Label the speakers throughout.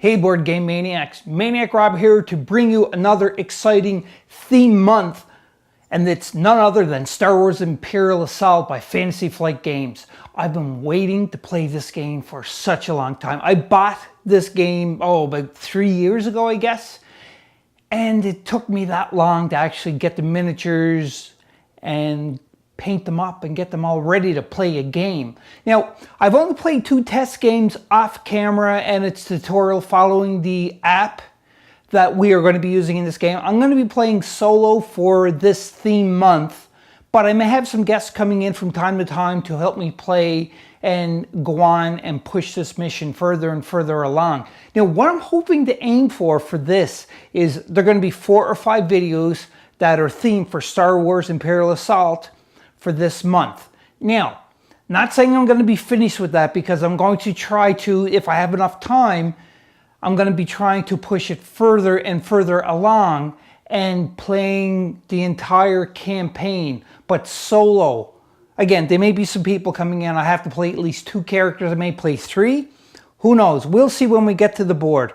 Speaker 1: Hey Board Game Maniacs, Maniac Rob here to bring you another exciting theme month, and it's none other than Star Wars Imperial Assault by Fantasy Flight Games. I've been waiting to play this game for such a long time. I bought this game, about 3 years ago, I guess, and it took me that long to actually get the miniatures and paint them up and get them all ready to play a game. Now, I've only played 2 test games off camera and its tutorial following the app that we are going to be using in this game. I'm going to be playing solo for this theme month, but I may have some guests coming in from time to time to help me play and go on and push this mission further and further along. Now, what I'm hoping to aim for this is there are going to be 4 or 5 videos that are themed for Star Wars Imperial Assault for this month. Now, not saying I'm going to be finished with that, because I'm going to try to, if I have enough time, I'm going to be trying to push it further and further along and playing the entire campaign, but solo. Again, there may be some people coming in. I have to play at least 2 characters. I may play 3. Who knows? We'll see when we get to the board.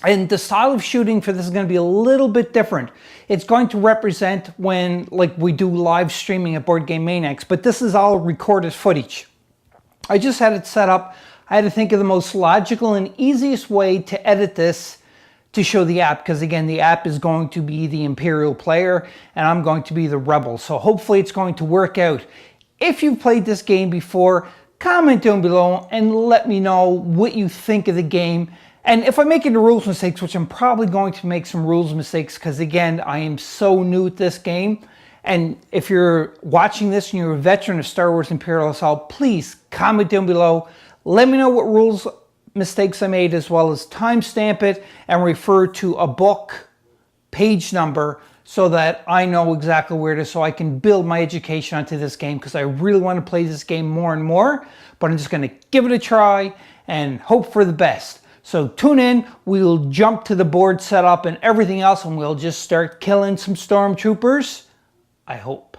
Speaker 1: And the style of shooting for this is going to be a little bit different. It's going to represent when, like, we do live streaming at Board Game Maniacs, but this is all recorded footage. I just had it set up. I had to think of the most logical and easiest way to edit this to show the app, because again, the app is going to be the Imperial player and I'm going to be the Rebel. So hopefully it's going to work out. If you've played this game before, comment down below and let me know what you think of the game. And if I make any rules mistakes, which I'm probably going to make some rules mistakes, because again, I am so new at this game. And if you're watching this and you're a veteran of Star Wars Imperial Assault, please comment down below. Let me know what rules mistakes I made, as well as timestamp it and refer to a book page number so that I know exactly where it is, so I can build my education onto this game, because I really want to play this game more and more. But I'm just going to give it a try and hope for the best. So tune in, we'll jump to the board setup and everything else, and we'll just start killing some stormtroopers, I hope.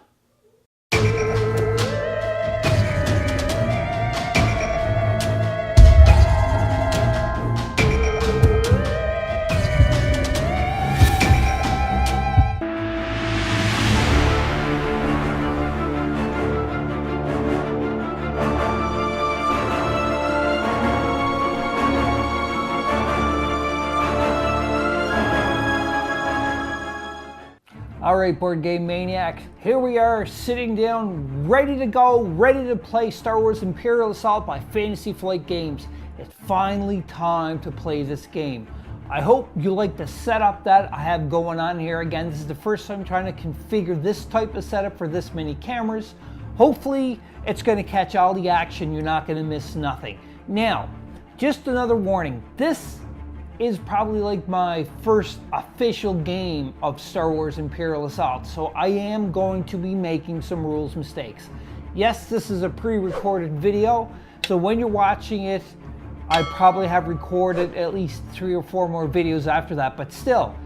Speaker 1: Alright, Board Game Maniac, here we are sitting down, ready to go, ready to play Star Wars Imperial Assault by Fantasy Flight Games. It's finally time to play this game. I hope you like the setup that I have going on here. Again, this is the first time trying to configure this type of setup for this many cameras. Hopefully, it's going to catch all the action. You're not going to miss nothing. Now, just another warning. This is probably like my first official game of Star Wars Imperial Assault, so I am going to be making some rules mistakes. Yes, this is a pre-recorded video, so when you're watching it, I probably have recorded at least 3 or 4 more videos after that, but still,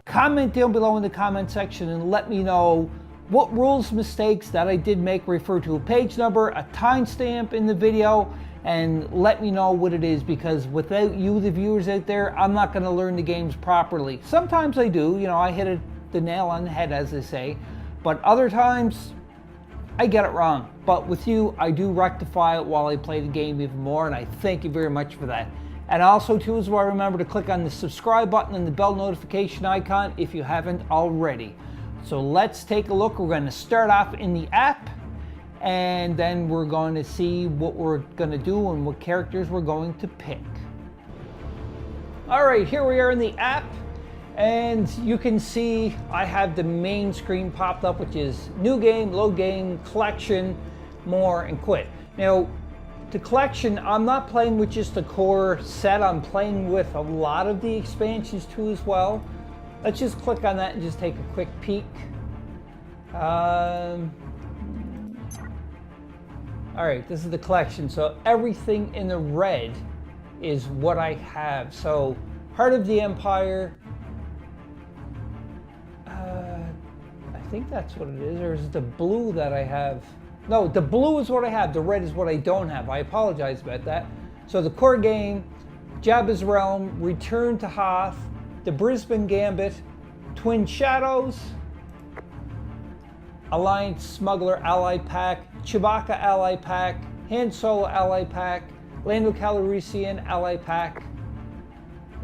Speaker 1: comment down below in the comment section and let me know what rules mistakes that I did make. Refer to a page number, a timestamp in the video, and let me know what it is, because without you, the viewers out there, I'm not going to learn the games properly. Sometimes I do, I hit the nail on the head, as they say, but other times I get it wrong. But with you, I do rectify it while I play the game even more, and I thank you very much for that. And also too, as well, remember to click on the subscribe button and the bell notification icon if you haven't already. So let's take a look. We're going to start off in the app, and then we're going to see what we're going to do and what characters we're going to pick. Alright, here we are in the app, and you can see I have the main screen popped up, which is New Game, Load Game, Collection, More, and Quit. Now, the collection, I'm not playing with just the core set, I'm playing with a lot of the expansions too as well. Let's just click on that and just take a quick peek. Alright, this is the collection, so everything in the red is what I have. So, Heart of the Empire, I think that's what it is, or is it the blue that I have? No, the blue is what I have, the red is what I don't have. I apologize about that. So the core game, Jabba's Realm, Return to Hoth, the Brisbane Gambit, Twin Shadows, Alliance Smuggler Ally Pack, Chewbacca Ally Pack, Han Solo Ally Pack, Lando Calrissian Ally Pack,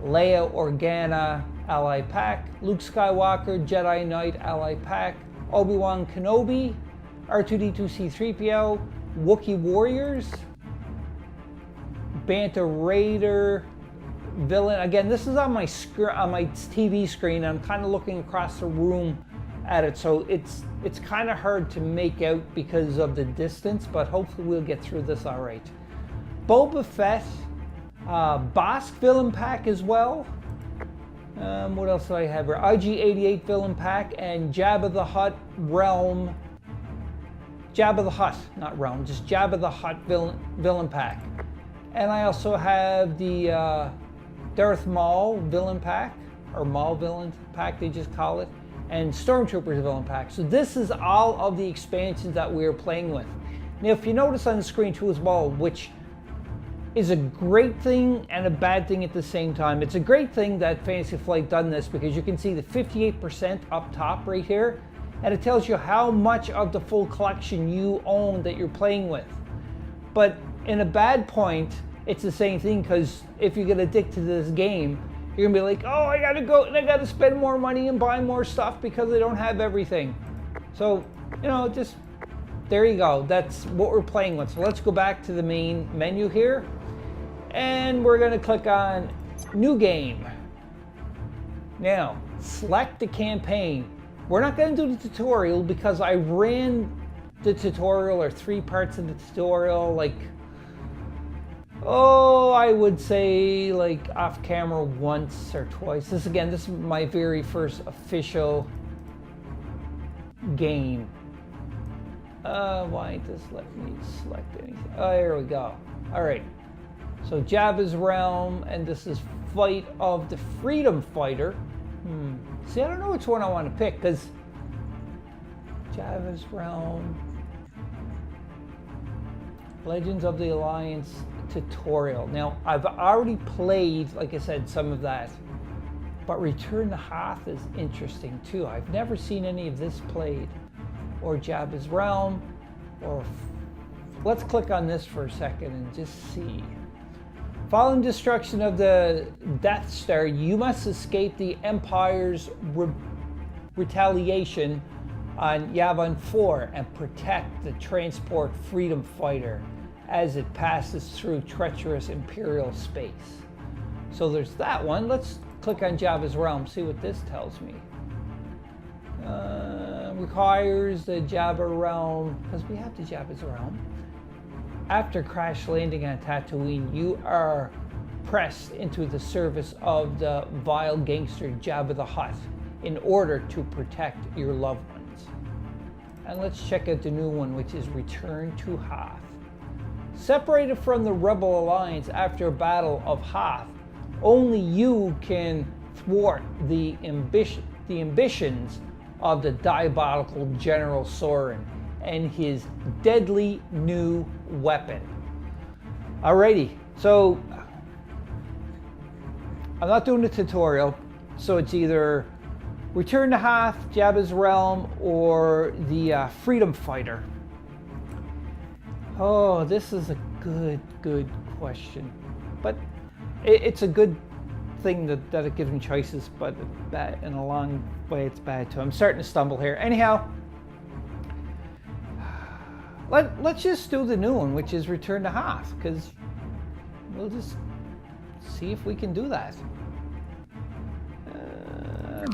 Speaker 1: Leia Organa Ally Pack, Luke Skywalker Jedi Knight Ally Pack, Obi-Wan Kenobi, R2-D2-C-3PO, Wookiee Warriors, Banta Raider villain. Again, this is on my TV screen. I'm kind of looking across the room at it, so it's kind of hard to make out because of the distance, but hopefully we'll get through this all right. Boba Fett, Bosk villain pack as well. What else do I have here? IG-88 villain pack and Jabba the Hutt Realm. Jabba the Hutt, not Realm, just Jabba the Hutt villain pack. And I also have the Darth Maul villain pack, or Maul villain pack they just call it, and Stormtroopers villain pack. So this is all of the expansions that we are playing with. Now if you notice on the screen too as well, which is a great thing and a bad thing at the same time. It's a great thing that Fantasy Flight done this because you can see the 58% up top right here, and it tells you how much of the full collection you own that you're playing with. But in a bad point, it's the same thing, because if you get addicted to this game, you're gonna be like, oh, I gotta go and I gotta spend more money and buy more stuff because I don't have everything. So, you know, just there you go. That's what we're playing with. So let's go back to the main menu here. And we're going to click on New Game. Now, select the campaign. We're not going to do the tutorial because I ran the tutorial, or 3 parts of the tutorial, like, oh, I would say like off camera once or twice. This is my very first official game. Why does let me select anything? Oh, here we go. All right. So Jabba's Realm, and this is Fight of the Freedom Fighter. See, I don't know which one I want to pick, because Jabba's Realm, Legends of the Alliance tutorial. Now, I've already played, like I said, some of that, but Return to Hoth is interesting too. I've never seen any of this played, or Jabba's Realm, or let's click on this for a second and just see. Following destruction of the Death Star, you must escape the Empire's retaliation on Yavin 4 and protect the transport Freedom Fighter as it passes through treacherous Imperial space. So there's that one. Let's click on Jabba's Realm, see what this tells me. Requires the Jabba Realm, because we have the Jabba's Realm. After crash landing on Tatooine, you are pressed into the service of the vile gangster Jabba the Hutt in order to protect your loved ones. And let's check out the new one, which is Return to Hoth. Separated from the Rebel Alliance after a battle of Hoth, only you can thwart the ambitions of the diabolical General Soren and his deadly new weapon. Alrighty, so I'm not doing the tutorial, so it's either Return to Hoth, Jabba's Realm, or the Freedom Fighter. Oh, this is a good question, but it's a good thing that it gives me choices, but bad, in a long way it's bad too. I'm starting to stumble here. Anyhow, let's just do the new one, which is Return to Hoth, because we'll just see if we can do that.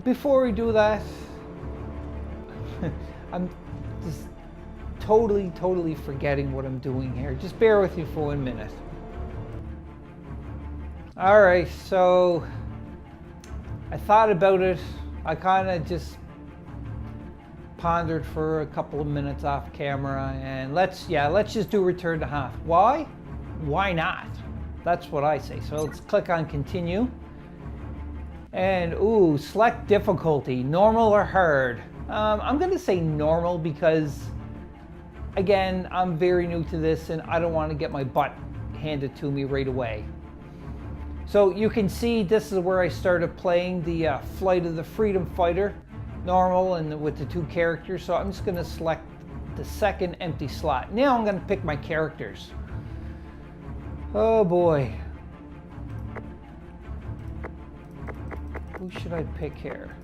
Speaker 1: Before we do that, I'm just totally forgetting what I'm doing here. Just bear with me for 1 minute. All right, so I thought about it. I kind of just pondered for a couple of minutes off camera, and let's just do Return to Hoth. Why? Why not? That's what I say. So let's click on Continue. And ooh, select difficulty, normal or hard. I'm gonna say normal because, again, I'm very new to this and I don't want to get my butt handed to me right away. So you can see this is where I started playing the Flight of the Freedom Fighter, normal and with the 2 characters. So I'm just going to select the second empty slot. Now I'm going to pick my characters. Oh boy. Who should I pick here?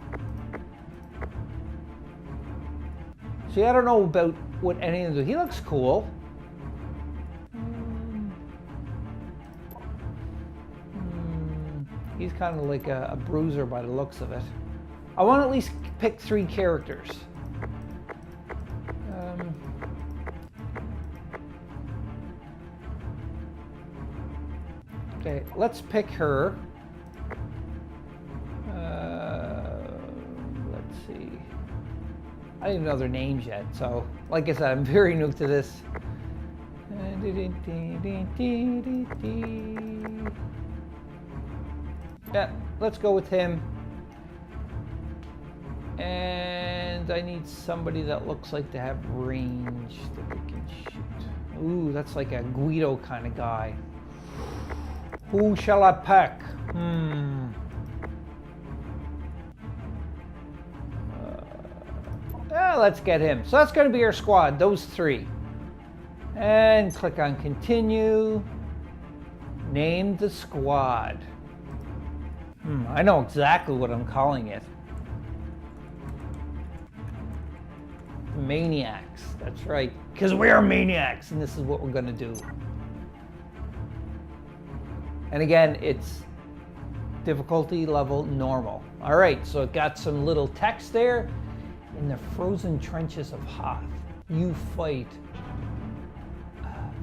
Speaker 1: See, I don't know about what any of them do. He looks cool. He's kind of like a bruiser by the looks of it. I want to at least pick 3 characters. Okay, let's pick her. Let's see. I don't even know their names yet, so like I said, I'm very new to this. Yeah, let's go with him. And I need somebody that looks like they have range that they can shoot. Ooh, that's like a Guido kind of guy. Who shall I pick? Let's get him. So that's going to be our squad, those 3. And click on continue. Name the squad. I know exactly what I'm calling it. Maniacs. That's right. Because we are maniacs, and this is what we're going to do. And again, it's difficulty level normal. All right, so it got some little text there. In the frozen trenches of Hoth, you fight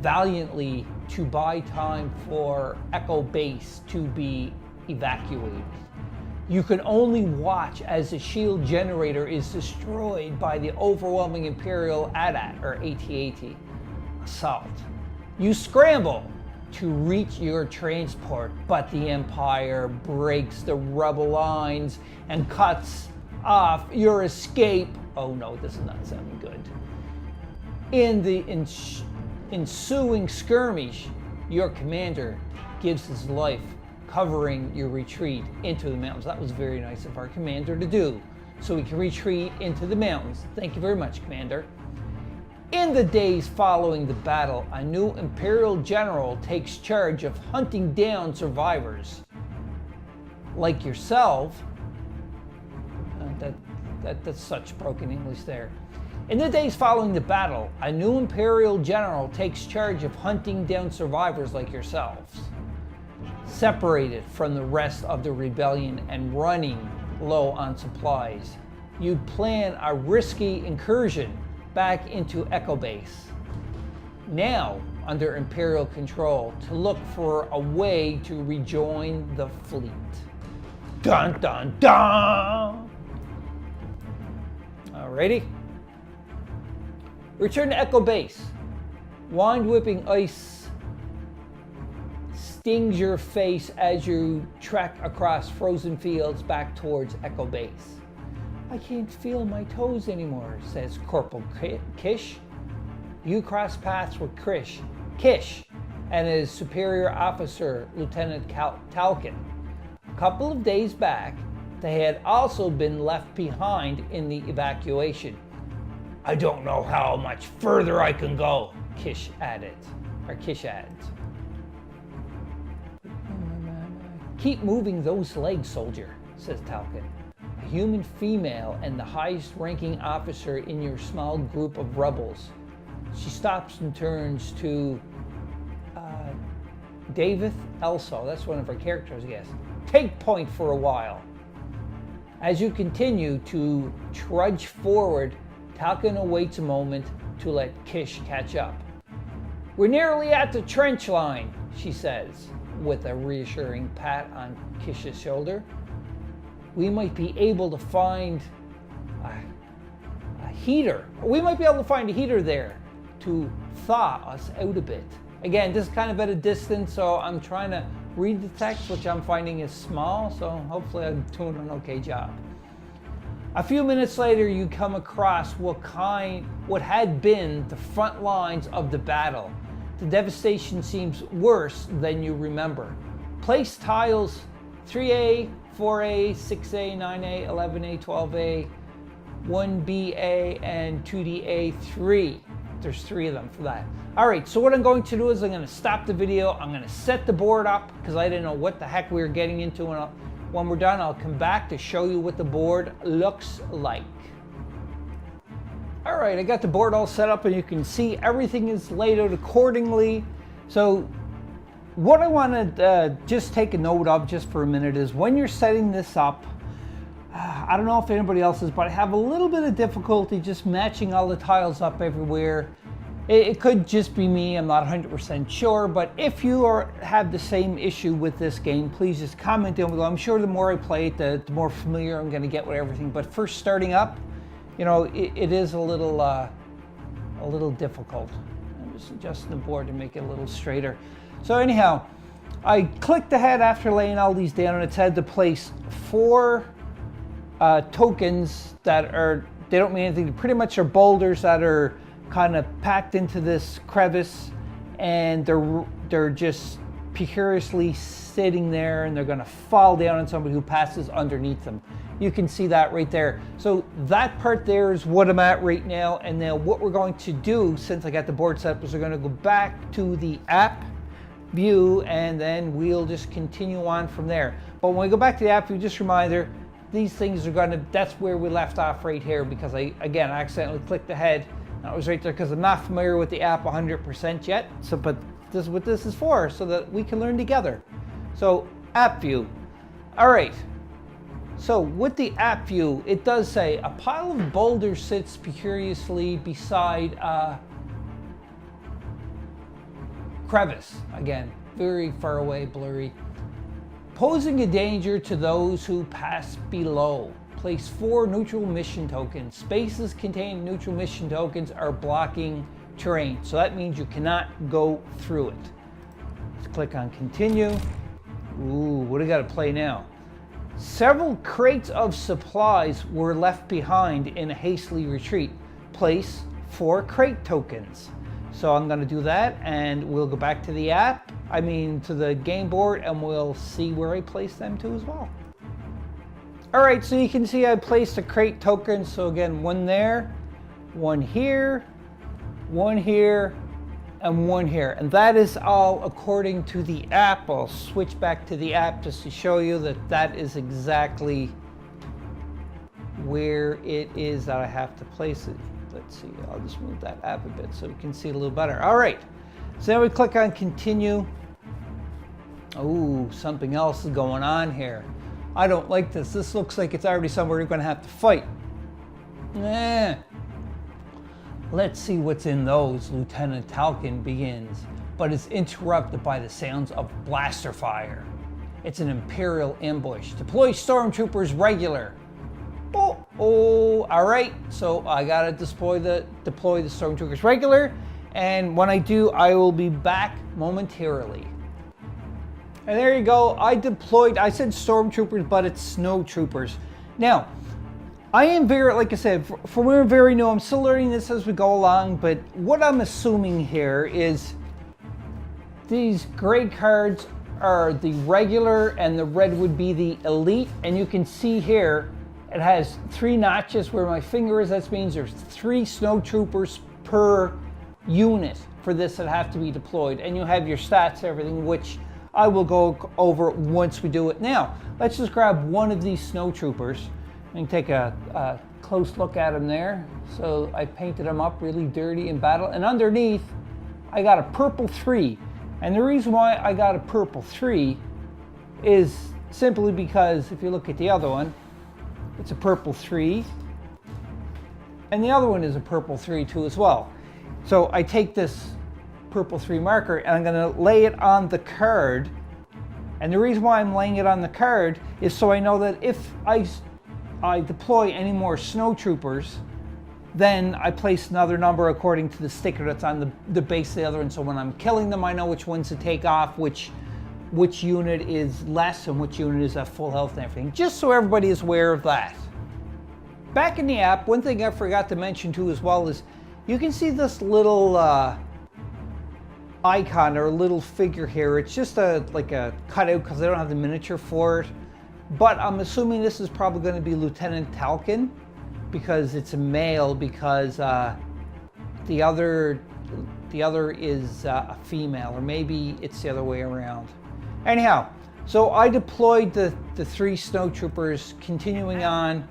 Speaker 1: valiantly to buy time for Echo Base to be evacuated. You can only watch as the shield generator is destroyed by the overwhelming Imperial AT-AT, or AT-AT, assault. You scramble to reach your transport, but the Empire breaks the rebel lines and cuts off your escape. Oh no, this is not sounding good. In the ensuing skirmish, your commander gives his life covering your retreat into the mountains. That was very nice of our commander to do, so we can retreat into the mountains. Thank you very much, Commander. In the days following the battle, a new Imperial general takes charge of hunting down survivors like yourself. That's such broken English there. In the days following the battle, a new Imperial general takes charge of hunting down survivors like yourselves, separated from the rest of the rebellion and running low on supplies. You plan a risky incursion back into Echo Base, now under Imperial control, to look for a way to rejoin the fleet. Dun dun dun! Alrighty. Return to Echo Base. Wind-whipping ice stings your face as you trek across frozen fields back towards Echo Base. I can't feel my toes anymore, says Corporal Kish. You cross paths with Kish and his superior officer, Lieutenant Talkin. A couple of days back, they had also been left behind in the evacuation. I don't know how much further I can go, Kish adds. Keep moving those legs, soldier, says Talkin, a human female and the highest ranking officer in your small group of rebels. She stops and turns to David Elso, that's one of her characters, I guess. Take point for a while. As you continue to trudge forward, Talkin awaits a moment to let Kish catch up. We're nearly at the trench line, she says, with a reassuring pat on Kish's shoulder. We might be able to find a heater. We might be able to find a heater there to thaw us out a bit. Again, this is kind of at a distance, so I'm trying to read the text, which I'm finding is small, so hopefully I'm doing an okay job. A few minutes later, you come across what had been the front lines of the battle. The devastation seems worse than you remember. place tiles 3A, 4A, 6A, 9A, 11A, 12A, 1BA, and 2DA3. There's 3 of them for that. All right, so what I'm going to do is I'm going to stop the video. I'm going to set the board up because I didn't know what the heck we were getting into. And when we're done, I'll come back to show you what the board looks like. All right, I got the board all set up and you can see everything is laid out accordingly. So what I want to just take a note of just for a minute is when you're setting this up, I don't know if anybody else is, but I have a little bit of difficulty just matching all the tiles up everywhere. It could just be me, I'm not 100% sure, but if you have the same issue with this game, please just comment down below. I'm sure the more I play it, the more familiar I'm going to get with everything. But first starting up, you know, it is a little difficult. I'm just adjusting the board to make it a little straighter. So anyhow, I clicked ahead after laying all these down, and it said to place 4 tokens that they don't mean anything. They pretty much are boulders that are kind of packed into this crevice, and they're just precariously sitting there, and they're going to fall down on somebody who passes underneath them. You can see that right there. So that part there is what I'm at right now. And now what we're going to do, since I got the board set up, is we're going to go back to the app view, and then we'll just continue on from there. But when we go back to the app view, just a reminder, these things are going to, that's where we left off right here, because I accidentally clicked ahead. That was right there because I'm not familiar with the app 100% yet. So, but this is what this is for, so that we can learn together. So app view. All right. So with the app view, it does say a pile of boulders sits precariously beside a crevice. Again, very far away, blurry. Posing a danger to those who pass below. Place 4 neutral mission tokens. Spaces containing neutral mission tokens are blocking terrain. So that means you cannot go through it. Let's click on continue. Ooh, what do we got to play now? Several crates of supplies were left behind in a hastily retreat. Place 4 crate tokens. So I'm going to do that, and we'll go back to the app, to the game board, and we'll see where I place them to as well. All right, so you can see I placed a crate token. So again, 1 there, 1 here, 1 here, and 1 here. And that is all according to the app. I'll switch back to the app just to show you that that is exactly where it is that I have to place it. Let's see, I'll just move that app a bit so you can see it a little better. All right, so then we click on continue. Oh, something else is going on here. I don't like this. This looks like it's already somewhere you're going to have to fight. Let's see what's in those. Lieutenant Talcon begins, but is interrupted by the sounds of blaster fire. It's an Imperial ambush. Deploy stormtroopers regular. All right. So I gotta deploy the stormtroopers regular, and when I do, I will be back momentarily. And there you go. I said stormtroopers, but it's snow troopers. Now, I am very, like I said, for we're very new. I'm still learning this as we go along, but what I'm assuming here is these gray cards are the regular, and the red would be the elite. And you can see here, it has 3 notches where my finger is. That means there's 3 snow troopers per unit for this that have to be deployed. And you have your stats, everything, which I will go over once we do it. Now, let's just grab one of these snow troopers and take a close look at him there. So I painted him up really dirty in battle. And underneath, I got a purple 3. And the reason why I got a purple 3 is simply because if you look at the other one, it's a purple 3, and the other one is a purple 3 too as well. So I take this purple 3 marker and I'm going to lay it on the card. And the reason why I'm laying it on the card is so I know that if I deploy any more snow troopers, then I place another number according to the sticker that's on the base of the other one. So when I'm killing them, I know which ones to take off, which unit is less and which unit is at full health and everything, just so everybody is aware of that. Back in the app, one thing I forgot to mention too as well is you can see this little icon or a little figure here. It's just like a cutout because I don't have the miniature for it. But I'm assuming this is probably going to be Lieutenant Talcon because it's a male, because the other is a female, or maybe it's the other way around. Anyhow, so I deployed the 3 snowtroopers, continuing on.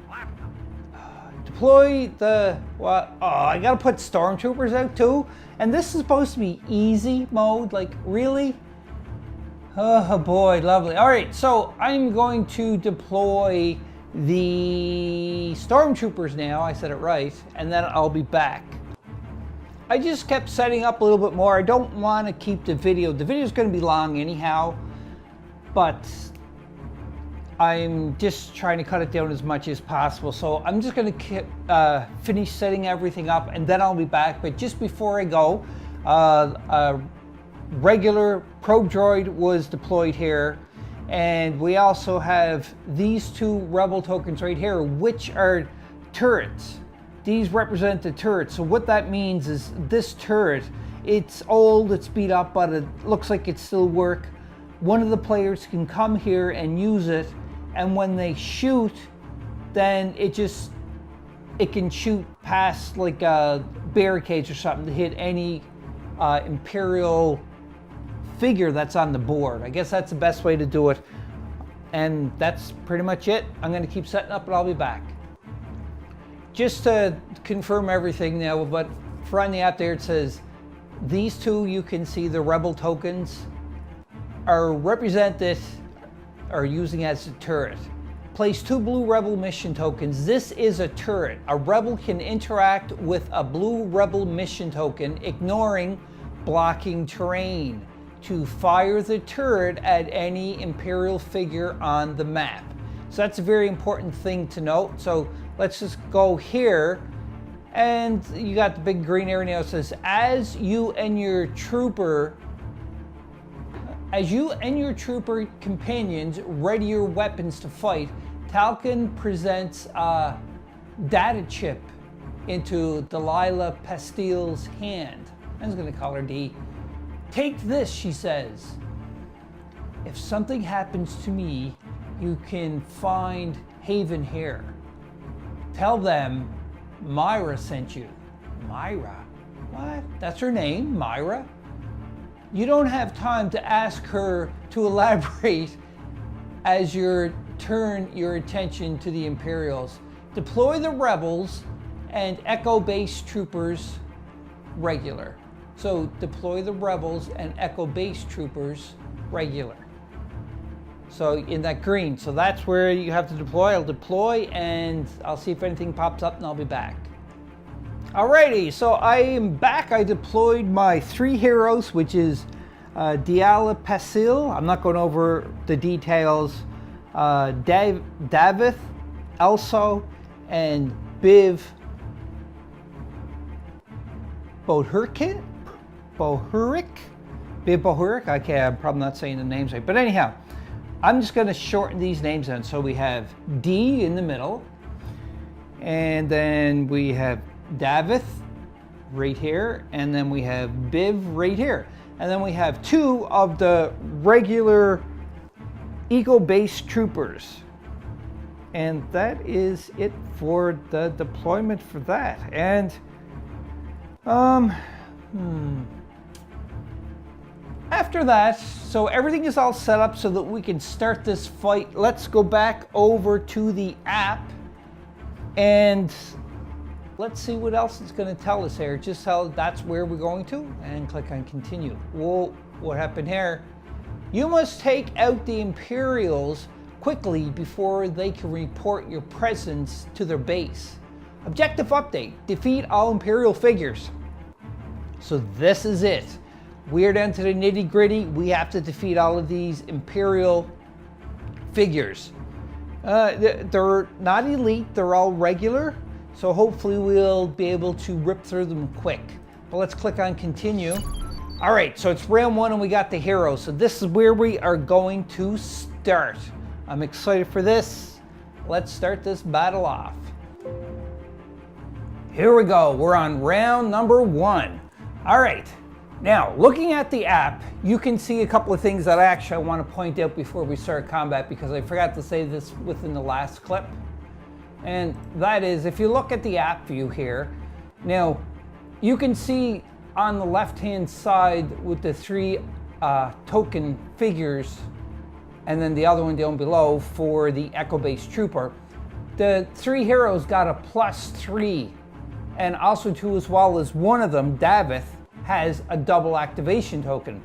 Speaker 1: Deploy the, what? Oh, I gotta put stormtroopers out too? And this is supposed to be easy mode, like really? Oh boy, lovely. All right, so I'm going to deploy the stormtroopers now, I said it right, and then I'll be back. I just kept setting up a little bit more. I don't want to keep the video is going to be long anyhow, but I'm just trying to cut it down as much as possible. So I'm just going to finish setting everything up and then I'll be back. But just before I go, a regular probe droid was deployed here. And we also have these 2 rebel tokens right here, which are turrets. These represent the turret. So what that means is this turret, it's old, it's beat up, but it looks like it still works. One of the players can come here and use it, and when they shoot, then it can shoot past like barricades or something to hit any Imperial figure that's on the board. I guess that's the best way to do it. And that's pretty much it. I'm going to keep setting up and I'll be back. Just to confirm everything now, but for on the app there it says these 2, you can see the rebel tokens are represented or using as a turret. Place 2 blue rebel mission tokens. This is a turret. A rebel can interact with a blue rebel mission token, ignoring blocking terrain, to fire the turret at any Imperial figure on the map. So that's a very important thing to note. So let's just go here, and you got the big green area now. It says, as you and your trooper companions ready your weapons to fight, Talcon presents a data chip into Delilah Pastile's hand. I was going to call her D. Take this, she says. If something happens to me, you can find Haven here. Tell them Myra sent you. Myra? What? That's her name, Myra? You don't have time to ask her to elaborate as you turn your attention to the Imperials. Deploy the rebels and Echo base troopers regular. So deploy the rebels and Echo base troopers regular. So in that green, so that's where you have to deploy. I'll deploy and I'll see if anything pops up and I'll be back. Alrighty, so I am back. I deployed my 3 heroes, which is Delilah Pastile. I'm not going over the details. Davith, Elso, and Biv Bohuric. Biv Bohuric. Okay, I'm probably not saying the names right. But anyhow, I'm just going to shorten these names down. So we have D in the middle. And then we have Davith right here. And then we have Biv right here. And then we have 2 of the regular Eco-based troopers. And that is it for the deployment for that. And after that, so everything is all set up so that we can start this fight. Let's go back over to the app and let's see what else it's going to tell us here. Just tell that's where we're going to and click on continue. Whoa, what happened here? You must take out the Imperials quickly before they can report your presence to their base. Objective update, defeat all Imperial figures. So this is it. We're down to the nitty gritty. We have to defeat all of these Imperial figures. They're not elite, they're all regular. So hopefully we'll be able to rip through them quick. But let's click on continue. All right, so it's round 1 and we got the heroes. So this is where we are going to start. I'm excited for this. Let's start this battle off. Here we go, we're on round number 1. All right, Now, looking at the app, you can see a couple of things that I want to point out before we start combat, because I forgot to say this within the last clip. And that is, if you look at the app view here, now you can see on the left-hand side with the 3 token figures, and then the other one down below for the Echo-based Trooper, the 3 heroes got a +3, and also too, as well as one of them, Davith, has a double activation token.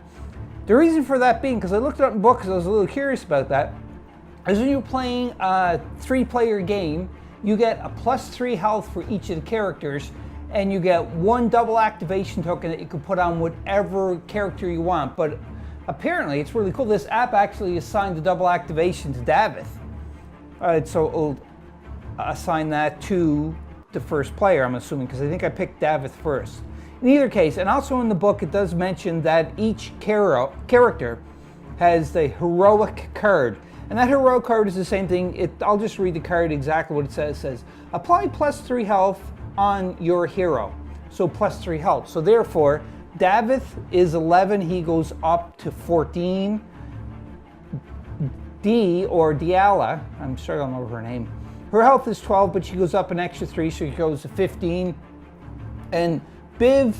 Speaker 1: The reason for that being, because I looked it up in books, I was a little curious about that, is when you're playing a 3-player game, you get a +3 health for each of the characters, and you get 1 double activation token that you can put on whatever character you want. But apparently, it's really cool. This app actually assigned the double activation to Davith. So it'll assign that to the first player, I'm assuming, because I think I picked Davith first. In either case, and also in the book, it does mention that each character has the heroic card. And that heroic card is the same thing. I'll just read the card exactly what it says. It says, apply +3 health on your hero. So +3 health. So therefore, Davith is 11, he goes up to 14. Dee, or Diala, I'm sure I don't know her name, her health is 12, but she goes up an extra 3, so she goes to 15. And Biv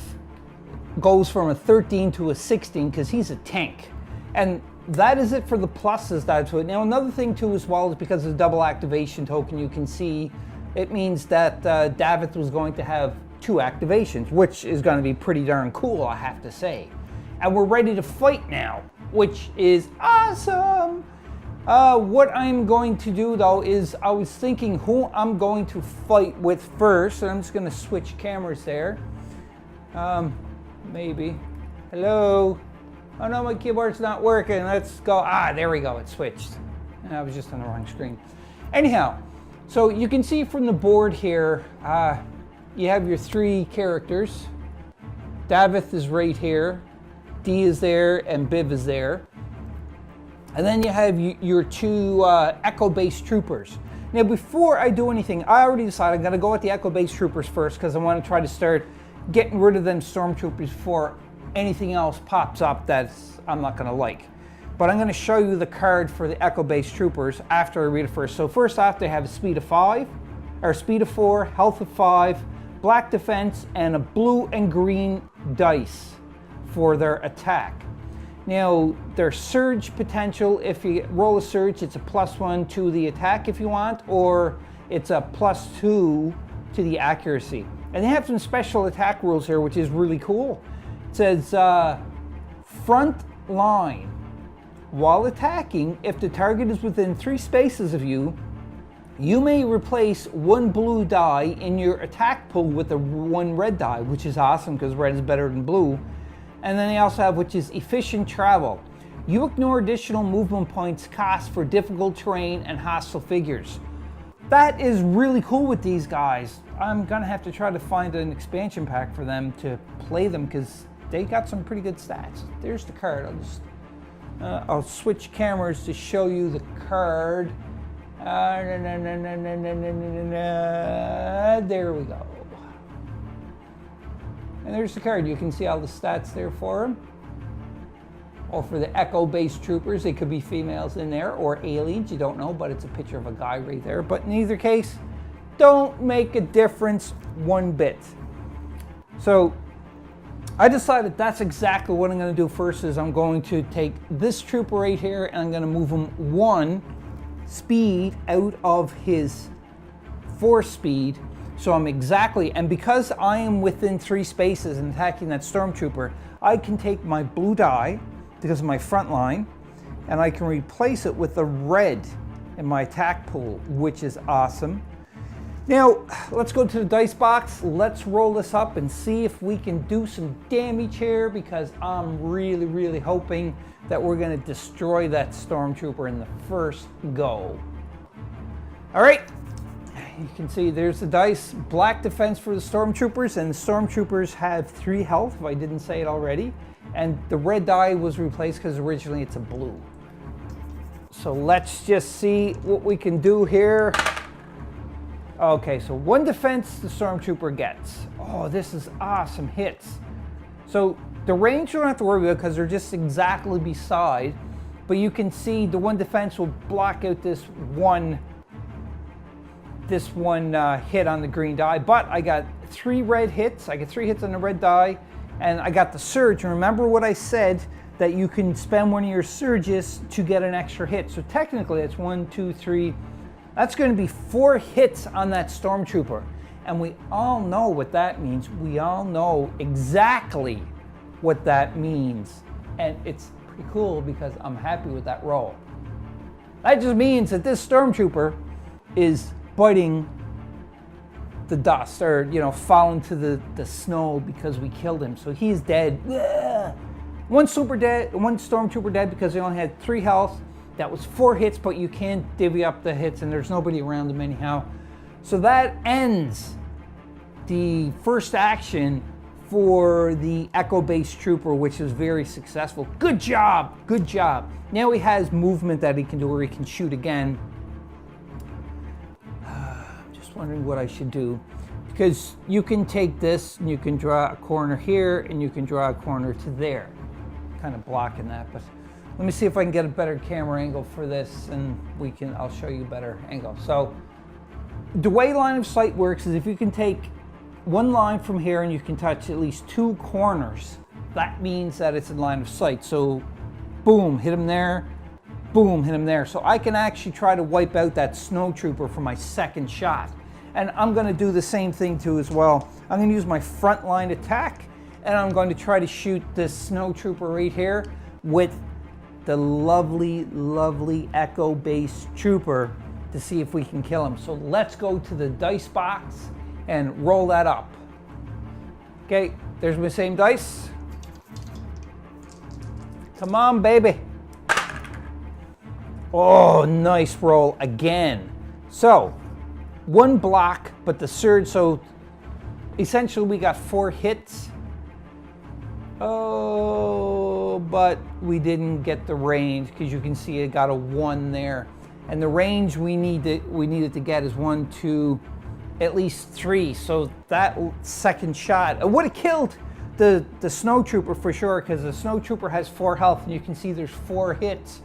Speaker 1: goes from a 13 to a 16 because he's a tank. And that is it for the pluses that to it. Now, another thing too as well is because of the double activation token, you can see it means that Davith was going to have 2 activations, which is going to be pretty darn cool, I have to say. And we're ready to fight now, which is awesome. What I'm going to do though is I was thinking who I'm going to fight with first, and I'm just going to switch cameras there. Maybe. Hello. Oh no, my keyboard's not working. Let's go. There we go. It switched. I was just on the wrong screen. Anyhow, so you can see from the board here, you have your 3 characters. Davith is right here. Dee is there, and Biv is there. And then you have your 2 Echo-based Troopers. Now, before I do anything, I already decided I'm going to go with the Echo-based Troopers first, because I want to try to start getting rid of them Stormtroopers before anything else pops up that I'm not going to like. But I'm going to show you the card for the Echo-based Troopers after I read it first. So first off, they have a speed of 5, or speed of 4, health of 5, black defense, and a blue and green dice for their attack. Now, their surge potential, if you roll a surge, it's a +1 to the attack if you want, or it's a +2 to the accuracy. And they have some special attack rules here, which is really cool. It says, front line. While attacking, if the target is within 3 spaces of you, you may replace 1 blue die in your attack pool with a 1 red die, which is awesome because red is better than blue. And then they also have, which is efficient travel. You ignore additional movement points cost for difficult terrain and hostile figures. That is really cool with these guys. I'm gonna have to try to find an expansion pack for them to play them because they got some pretty good stats. There's the card. I'll switch cameras to show you the card. There we go. And there's the card. You can see all the stats there for them. Or for the Echo-based Troopers, they could be females in there or aliens, you don't know, but it's a picture of a guy right there. But in either case, don't make a difference one bit. So I decided that's exactly what I'm going to do first. Is I'm going to take this trooper right here and I'm going to move him 1 speed out of his 4 speed. So I'm exactly, and because I am within 3 spaces and attacking that stormtrooper, I can take my blue die because of my front line, and I can replace it with a red in my attack pool, which is awesome. Now, let's go to the dice box. Let's roll this up and see if we can do some damage here, because I'm really, really hoping that we're gonna destroy that stormtrooper in the first go. All right, you can see there's the dice. Black defense for the stormtroopers, and the stormtroopers have 3 health, if I didn't say it already. And the red die was replaced because originally it's a blue. So let's just see what we can do here. Okay, so 1 defense the stormtrooper gets. Oh, this is awesome hits. So The range you don't have to worry about because they're just exactly beside, but you can see the one defense will block out this one hit on the green die. But I got 3 red hits. I get 3 hits on the red die, and I got the surge. And remember what I said, that you can spend one of your surges to get an extra hit. So technically it's 1, 2, 3. That's going to be 4 hits on that stormtrooper. And we all know what that means. We all know exactly what that means. And it's pretty cool because I'm happy with that roll. That just means that this stormtrooper is biting the dust, or falling to the snow because we killed him. So he's dead. Ugh. One stormtrooper dead because he only had 3 health. That was 4 hits, but you can't divvy up the hits and there's nobody around him anyhow. So that ends the first action for the Echo-based trooper, which is very successful. Good job, good job. Now he has movement that he can do where he can shoot again. I'm just wondering what I should do, because you can take this and you can draw a corner here and you can draw a corner to there. Kind of blocking that, but let me see if I can get a better camera angle for this, and I'll show you a better angle. So the way line of sight works is if you can take one line from here and you can touch at least 2 corners, that means that it's in line of sight. So boom, hit him there, boom, hit him there. So I can actually try to wipe out that snow trooper for my second shot. And I'm going to do the same thing too as well. I'm going to use my front line attack, and I'm going to try to shoot this snow trooper right here with the lovely, lovely Echo-based trooper to see if we can kill him. So let's go to the dice box and roll that up. Okay, there's my same dice. Come on, baby. Oh, nice roll again. So, 1 block, but the surge, so essentially we got 4 hits. Oh, but we didn't get the range, because you can see it got a 1 there. And the range we needed to get is 1, 2, at least 3. So that second shot, it would have killed the snow trooper for sure, because the snow trooper has 4 health, and you can see there's 4 hits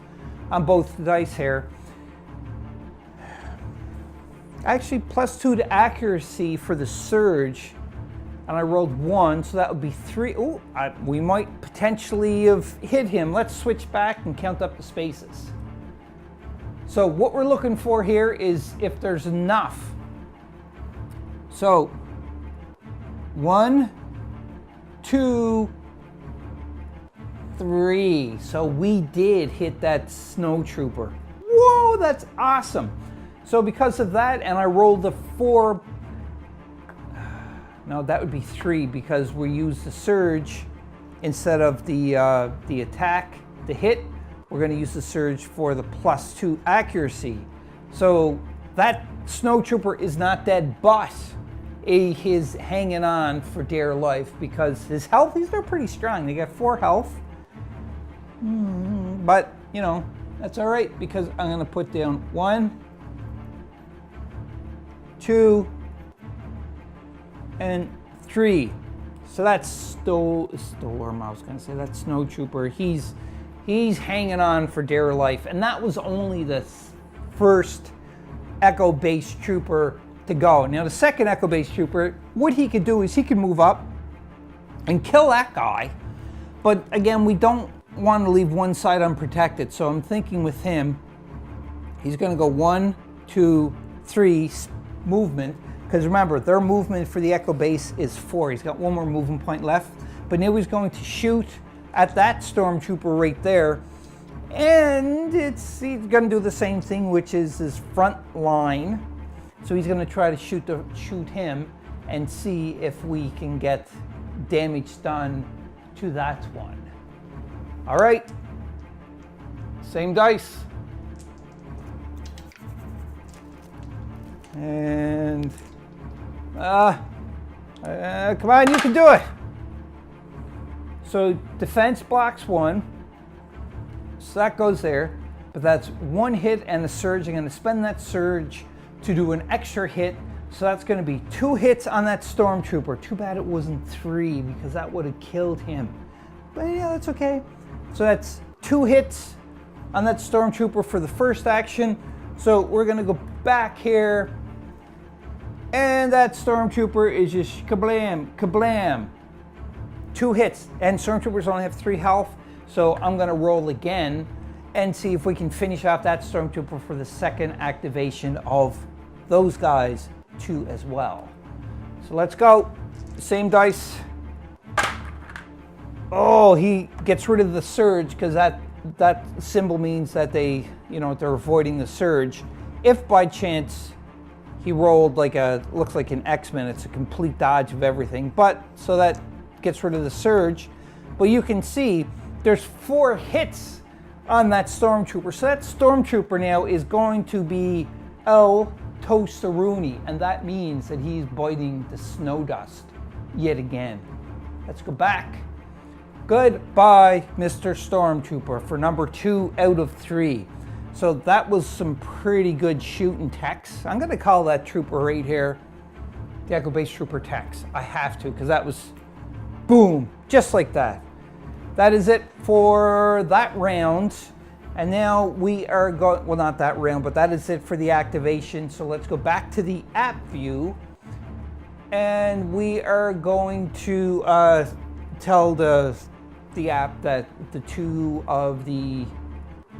Speaker 1: on both the dice here. Actually, +2 to accuracy for the surge, and I rolled 1, so that would be 3. Oh, we might potentially have hit him. Let's switch back and count up the spaces. So what we're looking for here is if there's enough. So 1, 2, 3. So we did hit that snow trooper. Whoa, that's awesome. So because of that, and I rolled a 4, no, that would be 3 because we used the surge instead of the attack, the hit. We're going to use the surge for the +2 accuracy. So that snow trooper is not dead, but he is hanging on for dear life because his health, he's still pretty strong. They got 4 health. But, that's all right because I'm going to put down 1, 2, and 3. So that's Storm, I was going to say. That's Snow Trooper. He's hanging on for dear life. And that was only the first Echo-based trooper to go. Now the second Echo-based trooper, what he could do is he could move up and kill that guy. But again, we don't want to leave one side unprotected. So I'm thinking with him, he's going to go 1, 2, 3 movement. Because remember, their movement for the Echo base is 4. He's got 1 more movement point left. But now he's going to shoot at that Stormtrooper right there. And he's going to do the same thing, which is his front line. So he's going to try to shoot him and see if we can get damage done to that one. All right. Same dice. And come on, you can do it. So defense blocks 1, so that goes there, but that's 1 hit and the surge. I'm going to spend that surge to do an extra hit, so that's going to be 2 hits on that Stormtrooper. Too bad it wasn't 3 because that would have killed him. but yeah, that's okay. So that's 2 hits on that Stormtrooper for the first action. So we're gonna go back here, and that Stormtrooper is just kablam, kablam. 2 hits, and Stormtroopers only have 3 health. So I'm gonna roll again and see if we can finish off that Stormtrooper for the second activation of those guys too as well. So let's go. Same dice. Oh, he gets rid of the surge because that symbol means that they're avoiding the surge. If by chance he rolled looks like an X-Men, it's a complete dodge of everything. But so that gets rid of the surge. But you can see there's 4 hits on that Stormtrooper. So that Stormtrooper now is going to be El Toastaroonie, and that means that he's biting the snow dust yet again. Let's go back. Goodbye, Mr. Stormtrooper, for number 2 out of 3. So that was some pretty good shooting Tex. I'm going to call that trooper right here the Echo Base Trooper Tex. I have to, because that was boom, just like that. That is it for that round. And now we are going, well, not that round, but that is it for the activation. So let's go back to the app view. And we are going to tell the app that the 2 of the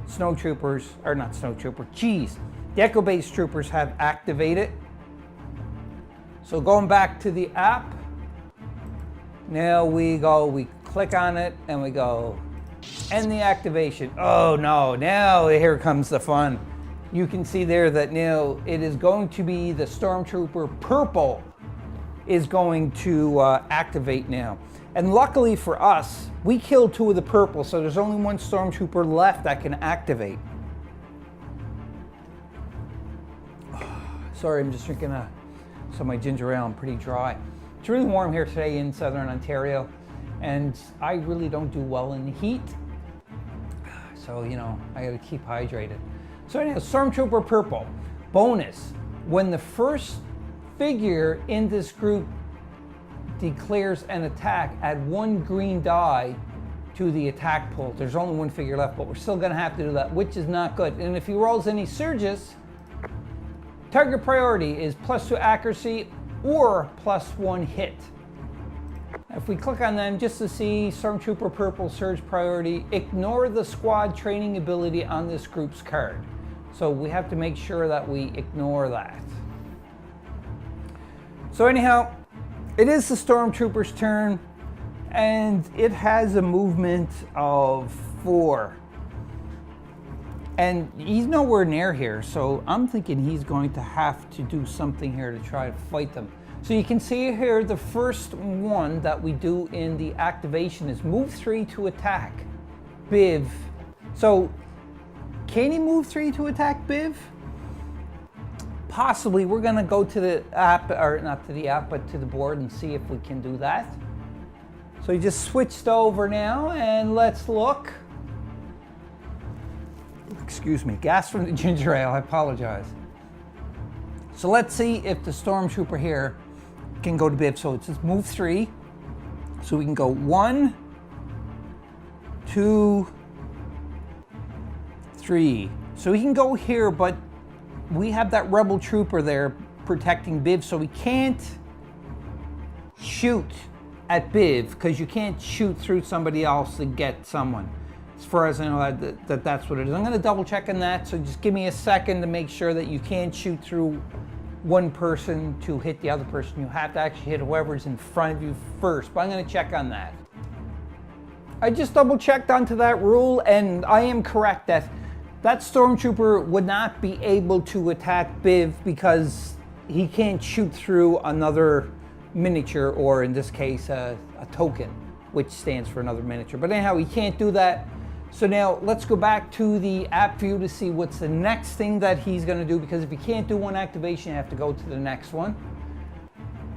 Speaker 1: snowtroopers, or not snowtrooper, geez, the Echo Base Troopers have activated. So going back to the app, now we click on it and we go end the activation. Oh no, now here comes the fun. You can see there that now it is going to be the Stormtrooper Purple is going to activate now. And luckily for us, we killed 2 of the purple, so there's only 1 Stormtrooper left that can activate. Sorry, I'm just drinking some of my ginger ale. I'm pretty dry. It's really warm here today in Southern Ontario, and I really don't do well in the heat. So, I gotta keep hydrated. So anyhow, Stormtrooper Purple. Bonus, when the first figure in this group declares an attack, add 1 green die to the attack pool. There's only 1 figure left, but we're still gonna have to do that, which is not good. And if he rolls any surges, target priority is +2 accuracy or +1 hit. If we click on them just to see Stormtrooper Purple Surge Priority, ignore the squad training ability on this group's card. So we have to make sure that we ignore that. So anyhow, it is the Stormtrooper's turn, and it has a movement of 4. And he's nowhere near here, so I'm thinking he's going to have to do something here to try to fight them. So you can see here the first one that we do in the activation is move 3 to attack Biv. So can he move 3 to attack Biv? Possibly. We're going to go to the app, or not to the app, but to the board and see if we can do that. So he just switched over now, and let's look. Excuse me, gas from the ginger ale, I apologize. So let's see if the Stormtrooper here can go to Biv. So it says move 3. So we can go 1, 2, 3. So he can go here, but we have that Rebel Trooper there protecting Biv, so we can't shoot at Biv because you can't shoot through somebody else to get someone. As far as I know, that's what it is. I'm going to double check on that, so just give me a second to make sure that you can't shoot through one person to hit the other person. You have to actually hit whoever's in front of you first, but I'm going to check on that. I just double checked onto that rule, and I am correct that Stormtrooper would not be able to attack Biv because he can't shoot through another miniature, or in this case, a token, which stands for another miniature. But anyhow, he can't do that. So now let's go back to the app view to see what's the next thing that he's going to do, because if you can't do one activation, you have to go to the next one.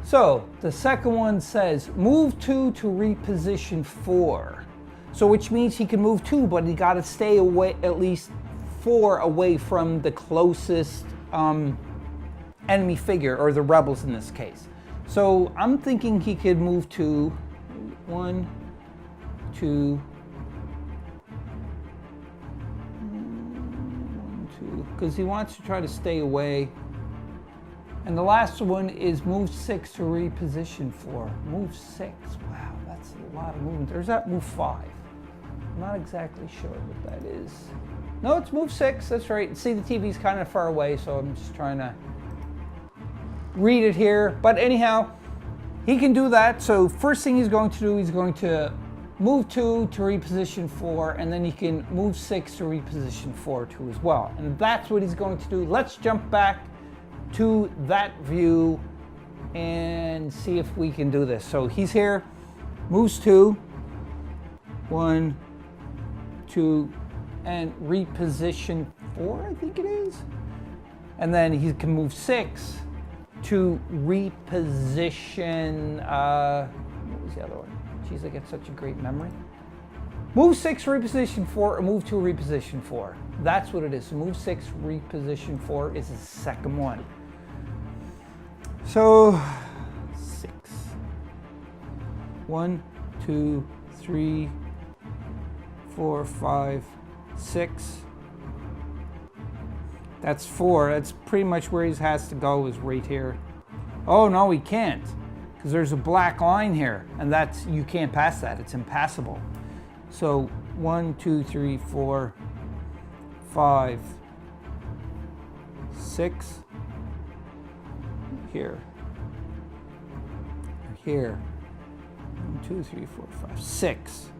Speaker 1: So the second one says move 2 to reposition 4. So which means he can move 2, but he got to stay away at least 4 away from the closest enemy figure, or the rebels in this case. So I'm thinking he could move to 1, 2, 1, 2, because he wants to try to stay away. And the last one is move 6 to reposition 4. Move 6, wow, that's a lot of movement. There's that move 5. I'm not exactly sure what that is. No, it's move 6, that's right. See, the TV's kind of far away, so I'm just trying to read it here. But anyhow, he can do that. So first thing he's going to do, he's going to move 2 to reposition 4, and then he can move 6 to reposition 4 too as well. And that's what he's going to do. Let's jump back to that view and see if we can do this. So he's here, moves 2, 1, 2, and reposition 4, I think it is. And then he can move 6 to reposition, what was the other one? Jeez, I get such a great memory. Move 6, reposition 4, or move 2, reposition 4. That's what it is. So move 6, reposition 4 is his second one. So 6. 1, 2, 3, 4, 5, 6. That's 4. That's pretty much where he has to go, is right here. Oh no, he can't, because there's a black line here, and that's, you can't pass that. It's impassable. So 1, 2, 3, 4, 5, 6. Here. Here. 1, 2, 3, 4, 5, 6.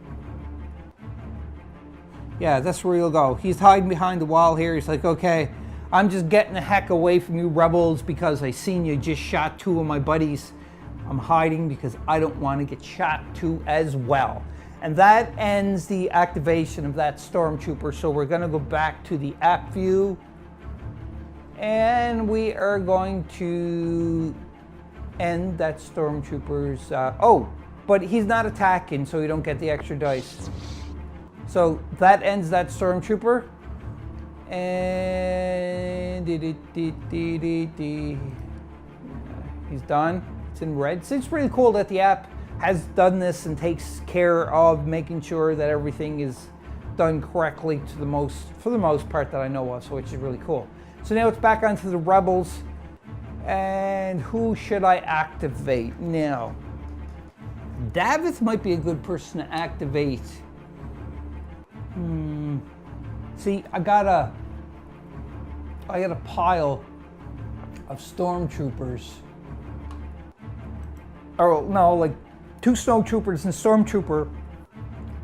Speaker 1: Yeah, that's where he'll go. He's hiding behind the wall here. He's like, okay, I'm just getting the heck away from you rebels because I seen you just shot 2 of my buddies. I'm hiding because I don't want to get shot too as well. And that ends the activation of that stormtrooper. So we're going to go back to the app view. And we are going to end that stormtrooper's... oh, but he's not attacking, so you don't get the extra dice. So that ends that stormtrooper. And... he's done. It's in red. So it's pretty cool that the app has done this and takes care of making sure that everything is done correctly to the most, for the most part that I know of, so which is really cool. So now it's back onto the rebels, and who should I activate now? Davith might be a good person to activate. See, I got a pile of stormtroopers. Or no, like 2 snowtroopers and stormtrooper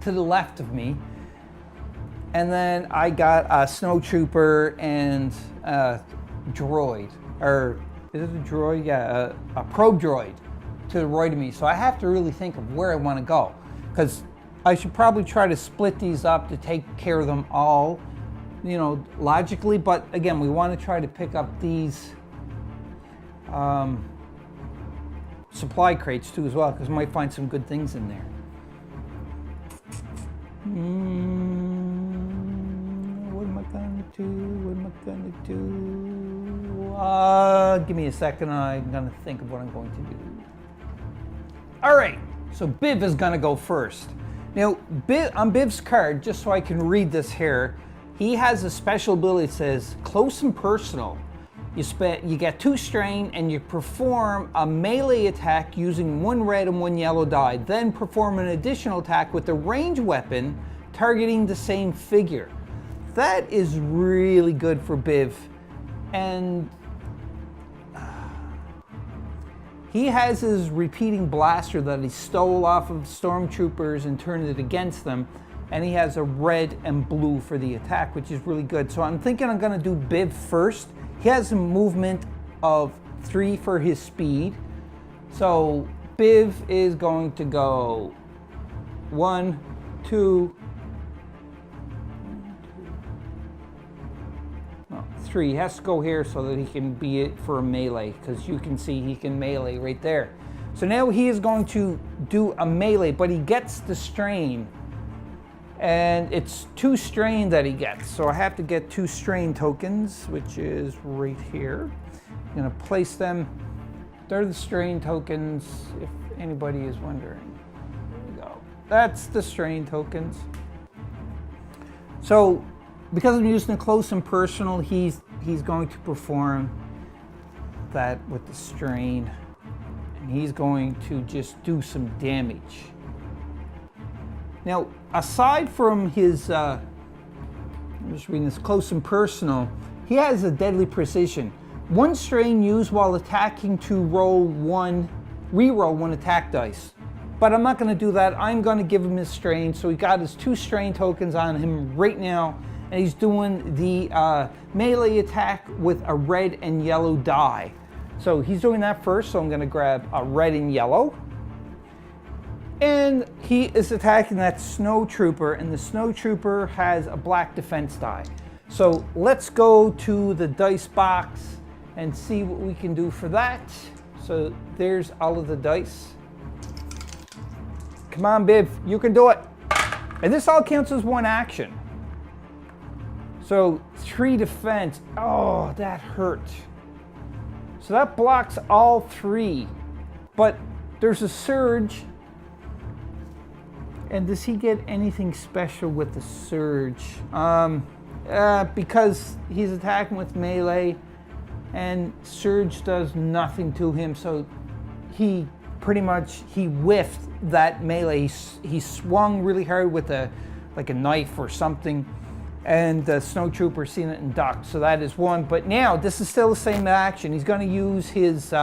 Speaker 1: to the left of me. And then I got a snowtrooper and a droid, or is it a droid? Yeah, a probe droid to the right of me. So I have to really think of where I want to go, because I should probably try to split these up to take care of them all, you know, logically. But again, we want to try to pick up these supply crates too as well, because we might find some good things in there. What am I gonna do? What am I gonna do? Give me a second. I'm gonna think of what I'm going to do. All right, so Biv is gonna go first. Now, on Biv's card, just so I can read this here, he has a special ability that says close and personal. You get 2 strain and you perform a melee attack using 1 red and 1 yellow die. Then perform an additional attack with a ranged weapon targeting the same figure. That is really good for Biv. And he has his repeating blaster that he stole off of stormtroopers and turned it against them. And he has a red and blue for the attack, which is really good. So I'm thinking I'm gonna do Biv first. He has a movement of 3 for his speed. So Biv is going to go 1, 2, 3. He has to go here so that he can be it for a melee, because you can see he can melee right there. So now he is going to do a melee, but he gets the strain. And it's 2 strain that he gets. So I have to get 2 strain tokens, which is right here. I'm gonna place them. They're the strain tokens, if anybody is wondering. There we go. that's the strain tokens. So because I'm using a close and personal, he's going to perform that with the strain, and he's going to just do some damage. Now, aside from his, I'm just reading this, close and personal, he has a deadly precision. One strain used while attacking to re-roll one attack dice. But I'm not going to do that. I'm going to give him his strain. So he got his 2 strain tokens on him right now, and he's doing the melee attack with a red and yellow die. So he's doing that first, so I'm going to grab a red and yellow. And he is attacking that snow trooper, and the snow trooper has a black defense die. So let's go to the dice box and see what we can do for that. So there's all of the dice. Come on, Biv, you can do it. And this all counts as 1 action. So 3 defense. Oh, that hurt. So that blocks all 3. But there's a surge. And does he get anything special with the surge? Because he's attacking with melee, and surge does nothing to him. So he pretty much, he whiffed that melee. He swung really hard with like a knife or something, and the snow trooper seen it and ducked. So that is 1. But now this is still the same action. He's going to use his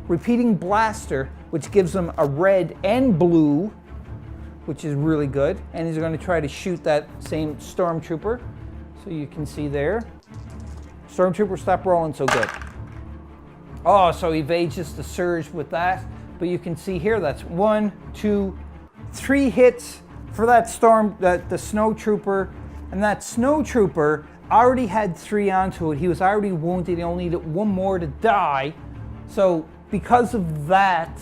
Speaker 1: repeating blaster, which gives him a red and blue, which is really good. And he's going to try to shoot that same stormtrooper. So you can see there, stormtrooper, stop rolling so good. Oh, so he evades just the surge with that. But you can see here, that's 1, 2, 3 hits for that the snow trooper. And that snow trooper already had 3 onto it. He was already wounded. He only needed 1 more to die. So because of that,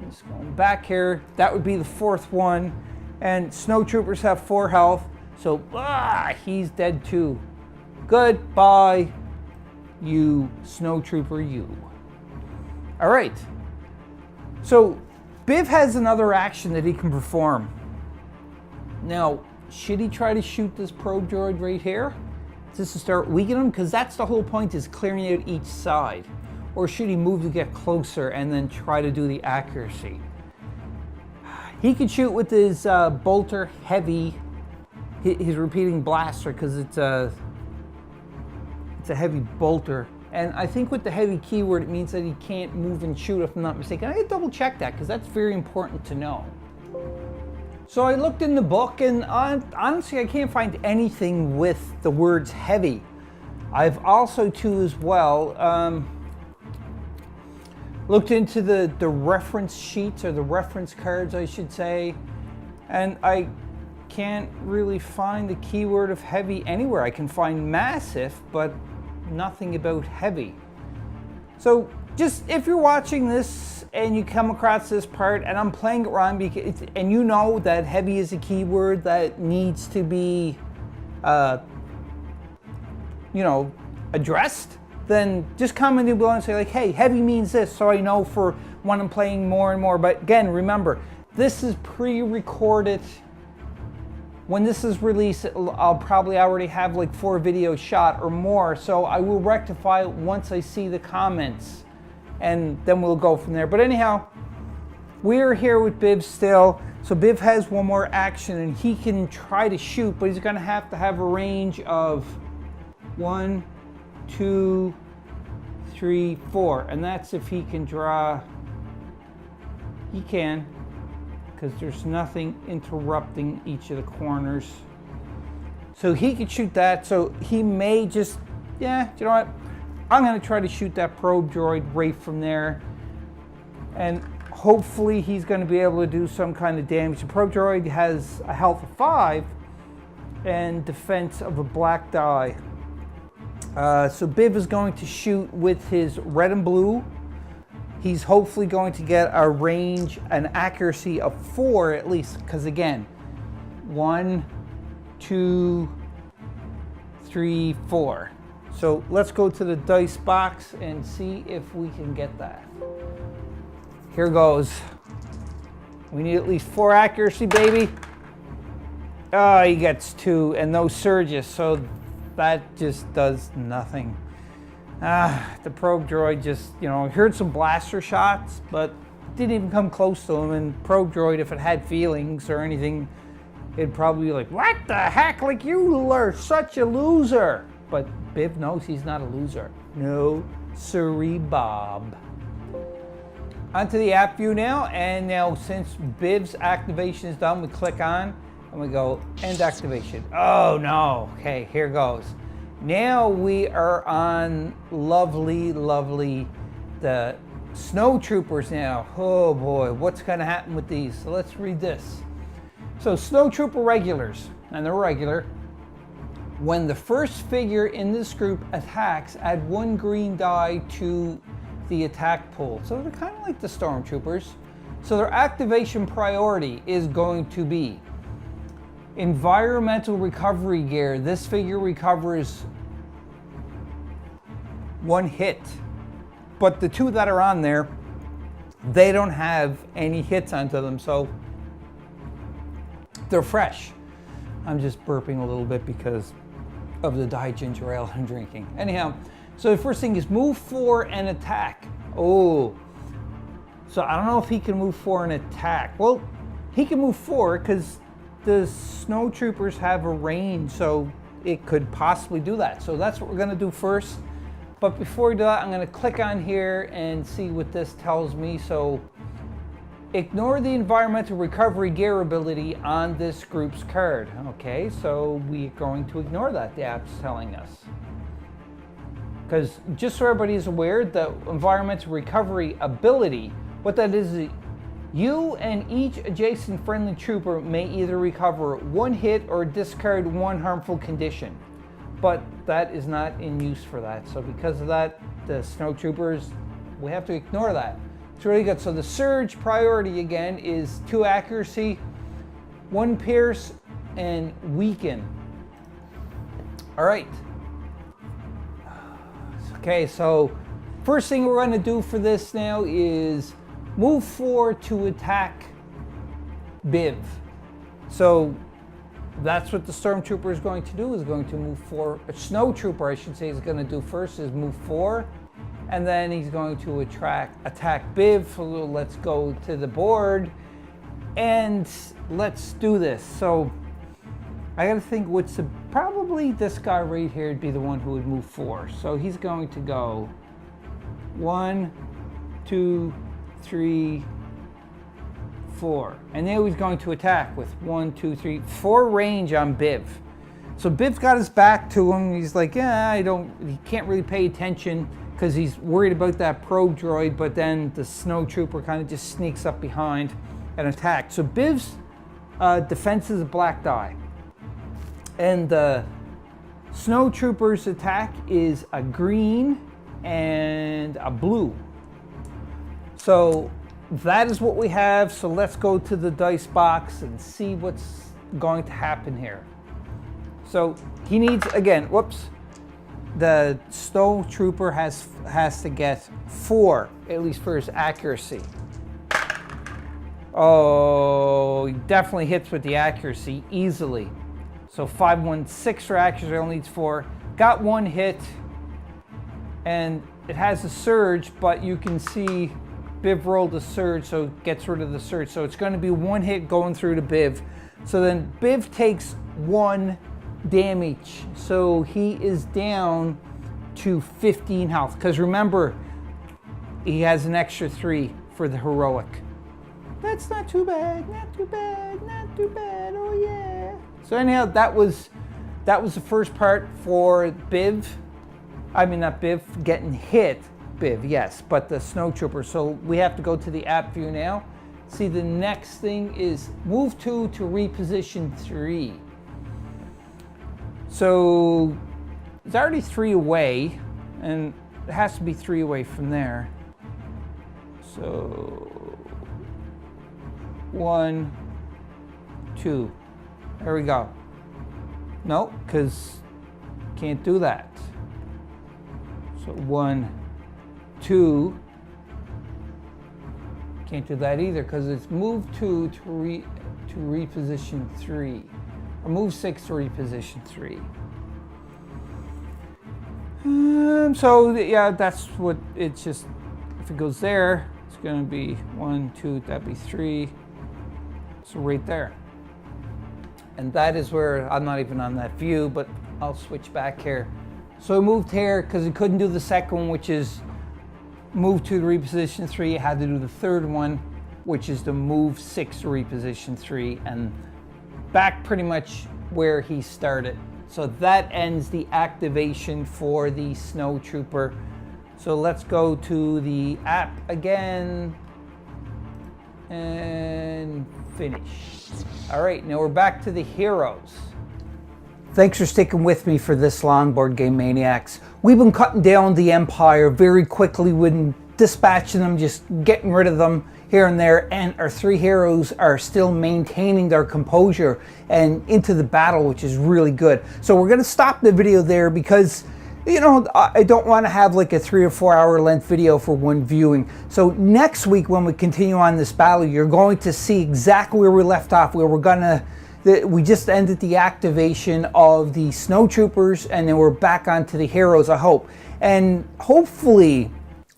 Speaker 1: just going back here, that would be the 4th one. And snow troopers have 4 health. So he's dead too. Goodbye, you snow trooper, you. All right. So Biv has another action that he can perform. Now, should he try to shoot this probe droid right here? Just to start weakening him? Because that's the whole point, is clearing out each side. Or should he move to get closer and then try to do the accuracy? He could shoot with his bolter heavy, his repeating blaster, because it's a heavy bolter. And I think with the heavy keyword, it means that he can't move and shoot, if I'm not mistaken. I gotta double check that, because that's very important to know. So I looked in the book, and honestly, I can't find anything with the words heavy. I've also, too, as well, looked into the reference sheets, or the reference cards, I should say, and I can't really find the keyword of heavy anywhere. I can find massive, but nothing about heavy. So just if you're watching this and you come across this part and I'm playing it wrong, and you know that heavy is a keyword that needs to be addressed, then just comment down below and say, like, hey, heavy means this, so I know for when I'm playing more and more. But again, remember, this is pre-recorded. When this is released, I'll probably already have like 4 videos shot or more, so I will rectify it once I see the comments, and then we'll go from there. But anyhow, we're here with Biv still. So Biv has 1 more action, and he can try to shoot, but he's going to have a range of 1, 2, 3, 4, and that's if he can draw. He can, because there's nothing interrupting each of the corners. So he could shoot that, so he may just, yeah, you know what? I'm gonna try to shoot that probe droid right from there. And hopefully he's gonna be able to do some kind of damage. The probe droid has a health of 5 and defense of a black die. So Biv is going to shoot with his red and blue. He's hopefully going to get a range, an accuracy of 4 at least, because again, 1, 2, 3, 4. So let's go to the dice box and see if we can get that. Here goes. We need at least 4 accuracy, baby. Oh, he gets 2 and no surges, so that just does nothing. The probe droid just, you know, heard some blaster shots, but didn't even come close to him. And probe droid, if it had feelings or anything, it'd probably be like, what the heck, like you are such a loser. But Biv knows he's not a loser. No, siree, Bob. Onto the app view now, and now since Biv's activation is done, we click on and we go end activation. Oh no, okay, here goes. Now we are on lovely, lovely, the snow troopers now. Oh boy, what's gonna happen with these? So let's read this. So snow trooper regulars, and they're regular. When the first figure in this group attacks, add 1 green die to the attack pool. So they're kind of like the stormtroopers. So their activation priority is going to be environmental recovery gear. This figure recovers 1 hit, but the 2 that are on there, they don't have any hits onto them, so they're fresh. I'm just burping a little bit because of the Diet Ginger Ale I'm drinking. Anyhow, so the first thing is move 4 and attack. Oh, so I don't know if he can move 4 and attack. Well, he can move 4 because the snow troopers have a range, so it could possibly do that. So that's what we're gonna do first. But before we do that, I'm gonna click on here and see what this tells me. So ignore the environmental recovery gear ability on this group's card. Okay, so we're going to ignore that, the app's telling us. Because just so everybody is aware, the environmental recovery ability, what that is, you and each adjacent friendly trooper may either recover 1 hit or discard 1 harmful condition. But that is not in use for that. So because of that, the snow troopers, we have to ignore that. It's really good. So the surge priority again is 2 accuracy, 1 pierce, and weaken. All right. Okay, so first thing we're going to do for this now is move 4 to attack Biv. So that's what the stormtrooper is going to do, is going to move 4. A snow trooper, I should say, is going to do first is move 4. And then he's going to attack Biv. So let's go to the board and let's do this. So I got to think what's probably this guy right here would be the one who would move 4. So he's going to go 1, 2, 3, 4. And now he's going to attack with 1, 2, 3, 4 range on Biv. So Biv's got his back to him. He's like, yeah, he can't really pay attention because he's worried about that probe droid, but then the snow trooper kind of just sneaks up behind and attacks. So Biv's defense is a black die. And the snow trooper's attack is a green and a blue. So that is what we have. So let's go to the dice box and see what's going to happen here. So he needs, again, whoops. The snow trooper has to get 4, at least for his accuracy. Oh, he definitely hits with the accuracy easily. So 5, 1, 6 for accuracy, only needs 4. Got 1 hit, and it has a surge, but you can see Biv rolled a surge, so it gets rid of the surge. So it's going to be 1 hit going through to Biv. So then Biv takes 1 damage, so he is down to 15 health, because remember, he has an extra 3 for the heroic. That's not too bad, not too bad, not too bad, oh yeah. So anyhow, that was the first part for Biv. I mean, not Biv, getting hit, Biv, yes, but the snow trooper. So we have to go to the app view now. See, the next thing is move 2 to reposition 3. So it's already 3 away, and it has to be 3 away from there. So 1, 2. There we go. No, because can't do that. So 1, 2. Can't do that either because it's move 2 to reposition 3. Or move 6 to reposition 3. So yeah, that's what it's just, if it goes there, it's gonna be 1, 2, that'd be 3. So right there. And that is where, I'm not even on that view, but I'll switch back here. So I moved here because he couldn't do the second one, which is move 2 to reposition 3. I had to do the third one, which is to move 6 to reposition 3, and back pretty much where he started. So that ends the activation for the Snow Trooper. So let's go to the app again and finish. All right, now we're back to the heroes. Thanks for sticking with me for this long, Board Game Maniacs. We've been cutting down the Empire very quickly. We've been dispatching them, just getting rid of them here and there, and our 3 heroes are still maintaining their composure and into the battle, which is really good. So we're gonna stop the video there because, you know, I don't want to have like a 3 or 4 hour length video for one viewing. So next week when we continue on this battle, you're going to see exactly where we left off, where we just ended the activation of the Snow Troopers, and then we're back onto the heroes, I hope. And hopefully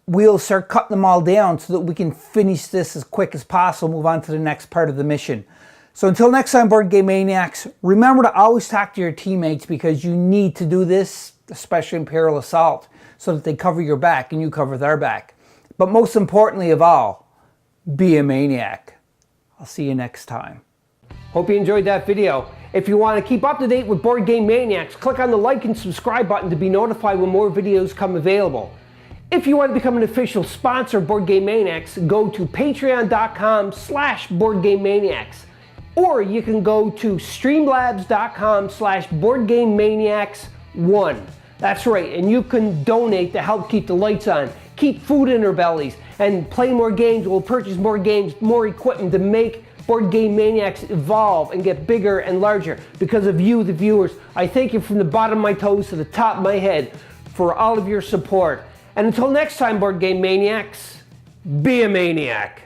Speaker 1: we'll start cutting them all down so that we can finish this as quick as possible, move on to the next part of the mission. So until next time, Board Game Maniacs, remember to always talk to your teammates, because you need to do this, especially Imperial Assault, so that they cover your back and you cover their back. But most importantly of all, be a maniac. I'll see you next time.
Speaker 2: Hope you enjoyed that video. If you want to keep up to date with Board Game Maniacs, click on the like and subscribe button to be notified when more videos come available. If you want to become an official sponsor of Board Game Maniacs, go to patreon.com/BoardGameManiacs. Or you can go to streamlabs.com/BoardGameManiacs1. That's right, and you can donate to help keep the lights on, keep food in our bellies, and play more games. We'll purchase more games, more equipment to make Board Game Maniacs evolve and get bigger and larger. Because of you, the viewers, I thank you from the bottom of my toes to the top of my head for all of your support. And until next time, Board Game Maniacs, be a maniac.